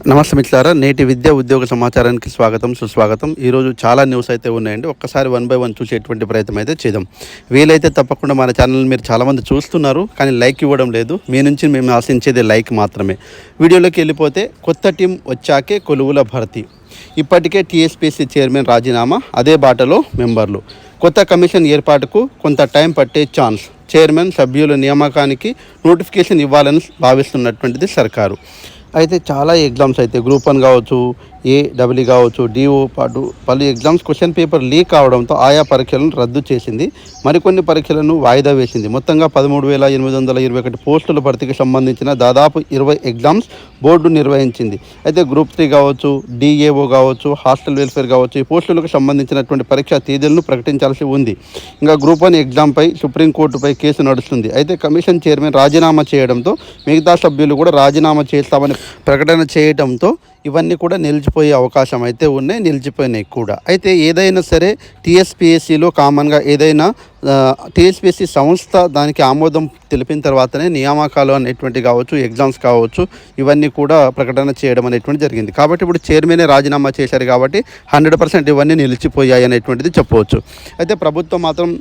నమస్తే మిత్రులారా, నేటి విద్యా ఉద్యోగ సమాచారానికి స్వాగతం సుస్వాగతం. ఈరోజు చాలా న్యూస్ అయితే ఉన్నాయండి. ఒక్కసారి 1 by 1 చూసేటువంటి ప్రయత్నం అయితే చేద్దాం. వీలైతే తప్పకుండా మన ఛానల్ మీరు చాలామంది చూస్తున్నారు, కానీ లైక్ ఇవ్వడం లేదు. మీ నుంచి మేము ఆశించేది లైక్ మాత్రమే. వీడియోలోకి వెళ్ళిపోతే, కొత్త టీం వచ్చాకే కొలువుల భర్తీ. ఇప్పటికే టీఎస్పీఎస్సీ చైర్మన్ రాజీనామా, అదే బాటలో మెంబర్లు. కొత్త కమిషన్ ఏర్పాటుకు కొంత టైం పట్టే ఛాన్స్. చైర్మన్ సభ్యుల నియామకానికి నోటిఫికేషన్ ఇవ్వాలని భావిస్తున్నటువంటిది సర్కారు. అయితే చాలా ఎగ్జామ్స్ అయితే గ్రూప్ 1 కావచ్చు, ఏడబ్ల్యూ కావచ్చు, డిఓ పాటు పలు ఎగ్జామ్స్ క్వశ్చన్ పేపర్ లీక్ అవడంతో ఆయా పరీక్షలను రద్దు చేసింది. మరికొన్ని పరీక్షలను వాయిదా వేసింది. మొత్తంగా 13,821 పోస్టుల భర్తీకి సంబంధించిన దాదాపు 20 ఎగ్జామ్స్ బోర్డు నిర్వహించింది. అయితే గ్రూప్ 3 కావచ్చు, డిఏఓ కావచ్చు, హాస్టల్ వెల్ఫేర్ కావచ్చు, ఈ పోస్టులకు సంబంధించినటువంటి పరీక్షా తేదీలను ప్రకటించాల్సి ఉంది. ఇంకా గ్రూప్ 1 ఎగ్జామ్పై సుప్రీంకోర్టుపై కేసు నడుస్తుంది. అయితే కమిషన్ చైర్మన్ రాజీనామా చేయడంతో మిగతా సభ్యులు కూడా రాజీనామా చేస్తామని ప్రకటన చేయడంతో ఇవన్నీ కూడా నిలిచిపోయే అవకాశం అయితే ఉన్నాయి, నిలిచిపోయినాయి కూడా. అయితే ఏదైనా సరే టీఎస్పీఎస్సీలో కామన్గా ఏదైనా టీఎస్పీఎస్సీ సంస్థ దానికి ఆమోదం తెలిపిన తర్వాతనే నియామకాలు అనేటువంటి కావచ్చు, ఎగ్జామ్స్ కావచ్చు, ఇవన్నీ కూడా ప్రకటన చేయడం అనేటువంటి జరిగింది. కాబట్టి ఇప్పుడు చైర్మనే రాజీనామా చేశారు కాబట్టి 100% ఇవన్నీ నిలిచిపోయాయి అనేటువంటిది చెప్పవచ్చు. అయితే ప్రభుత్వం మాత్రం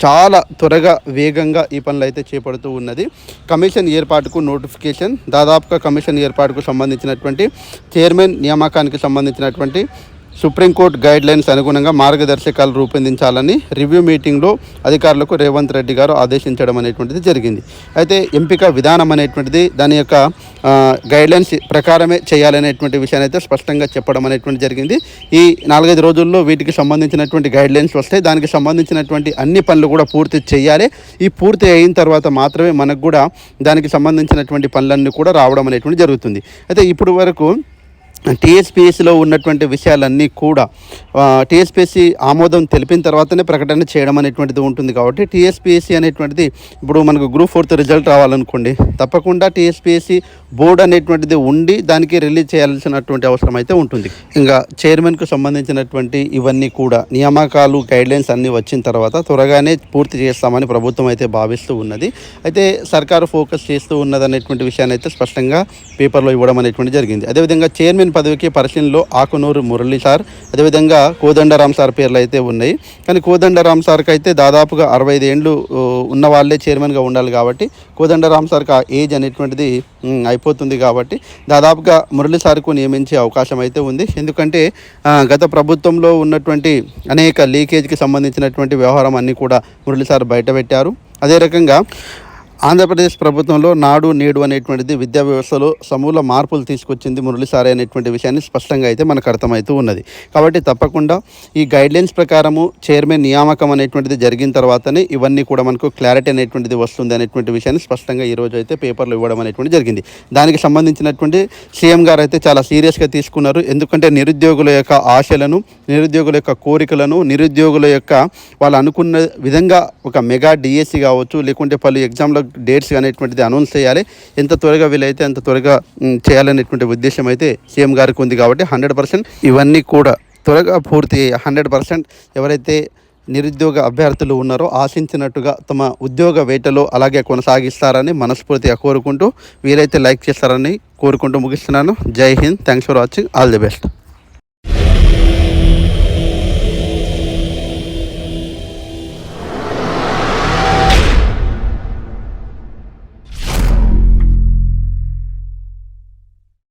చాలా త్వరగా వేగంగా ఈ పనులు అయితే చేపడుతూ ఉన్నది. కమిషన్ ఏర్పాటుకు నోటిఫికేషన్, దాదాపుగా కమిషన్ ఏర్పాటుకు సంబంధించినటువంటి చైర్మన్ నియామకానికి సంబంధించినటువంటి సుప్రీంకోర్టు గైడ్లైన్స్ అనుగుణంగా మార్గదర్శకాలు రూపొందించాలని రివ్యూ మీటింగ్లో అధికారులకు రేవంత్ రెడ్డి గారు ఆదేశించడం అనేటువంటిది జరిగింది. అయితే ఎంపిక విధానం అనేటువంటిది దాని యొక్క గైడ్లైన్స్ ప్రకారమే చేయాలనేటువంటి విషయాన్ని అయితే స్పష్టంగా చెప్పడం అనేటువంటి జరిగింది. ఈ 4-5 రోజుల్లో వీటికి సంబంధించినటువంటి గైడ్లైన్స్ వస్తాయి. దానికి సంబంధించినటువంటి అన్ని పనులు కూడా పూర్తి చేయాలి. ఈ పూర్తి అయిన తర్వాత మాత్రమే మనకు కూడా దానికి సంబంధించినటువంటి పనులన్నీ కూడా రావడం అనేటువంటి జరుగుతుంది. అయితే ఇప్పుడు వరకు టీఎస్పీఎస్సీలో ఉన్నటువంటి విషయాలన్నీ కూడా టీఎస్పీఎస్సీ ఆమోదం తెలిపిన తర్వాతనే ప్రకటన చేయడం అనేటువంటిది ఉంటుంది. కాబట్టి టీఎస్పీఎస్సీ అనేటువంటిది ఇప్పుడు మనకు గ్రూప్ 4 రిజల్ట్ రావాలనుకోండి, తప్పకుండా టీఎస్పీఎస్సీ బోర్డు అనేటువంటిది ఉండి దానికి రిలీజ్ చేయాల్సినటువంటి అవసరం అయితే ఉంటుంది. ఇంకా చైర్మన్కు సంబంధించినటువంటి ఇవన్నీ కూడా నియామకాలు గైడ్లైన్స్ అన్నీ వచ్చిన తర్వాత త్వరగానే పూర్తి చేస్తామని ప్రభుత్వం అయితే భావిస్తూ ఉన్నది. అయితే సర్కారు ఫోకస్ చేస్తూ ఉన్నది అనేటువంటి విషయాన్ని అయితే స్పష్టంగా పేపర్లో ఇవ్వడం అనేటువంటి జరిగింది. అదేవిధంగా చైర్మన్ పదవికి పరిశీలనలో ఆకునూరు మురళి సార్, అదేవిధంగా కోదండరాం సార్ పేర్లు అయితే ఉన్నాయి. కానీ కోదండరాం సార్కి అయితే దాదాపుగా 65 ఏళ్ళు ఉన్న వాళ్ళే చైర్మన్గా ఉండాలి. కాబట్టి కోదండరాం సార్కి ఆ ఏజ్ అనేటువంటిది అయిపోతుంది. కాబట్టి దాదాపుగా మురళి సార్కు నియమించే అవకాశం అయితే ఉంది. ఎందుకంటే గత ప్రభుత్వంలో ఉన్నటువంటి అనేక లీకేజ్కి సంబంధించినటువంటి వ్యవహారం అన్నీ కూడా మురళి సార్ బయటపెట్టారు. అదే రకంగా ఆంధ్రప్రదేశ్ ప్రభుత్వంలో నాడు నేడు అనేటువంటిది విద్యా వ్యవస్థలో సమూల మార్పులు తీసుకొచ్చింది మురళి సారే అనేటువంటి విషయాన్ని స్పష్టంగా అయితే మనకు అర్థమవుతూ ఉన్నది. కాబట్టి తప్పకుండా ఈ గైడ్లైన్స్ ప్రకారము చైర్మన్ నియామకం అనేటువంటిది జరిగిన తర్వాతనే ఇవన్నీ కూడా మనకు క్లారిటీ అనేటువంటిది వస్తుంది అనేటువంటి విషయాన్ని స్పష్టంగా ఈరోజు అయితే పేపర్లో ఇవ్వడం అనేటువంటి జరిగింది. దానికి సంబంధించినటువంటి సీఎం గారు అయితే చాలా సీరియస్గా తీసుకున్నారు. ఎందుకంటే నిరుద్యోగుల యొక్క ఆశలను, నిరుద్యోగుల యొక్క కోరికలను, నిరుద్యోగుల యొక్క వాళ్ళు అనుకున్న విధంగా ఒక మెగా డిఎస్సి కావచ్చు, లేకుంటే పలు ఎగ్జామ్ల డేట్స్ అనేటువంటిది అనౌన్స్ చేయాలి. ఎంత త్వరగా వీలైతే అంత త్వరగా చేయాలనేటువంటి ఉద్దేశం అయితే సీఎం గారికి ఉంది. కాబట్టి 100% ఇవన్నీ కూడా త్వరగా పూర్తి 100% ఎవరైతే నిరుద్యోగ అభ్యర్థులు ఉన్నారో ఆశించినట్టుగా తమ ఉద్యోగ వేటలో అలాగే కొనసాగిస్తారని మనస్ఫూర్తిగా కోరుకుంటూ, వీలైతే లైక్ చేస్తారని కోరుకుంటూ ముగిస్తున్నాను. జై Hind. Thanks for watching. All the best.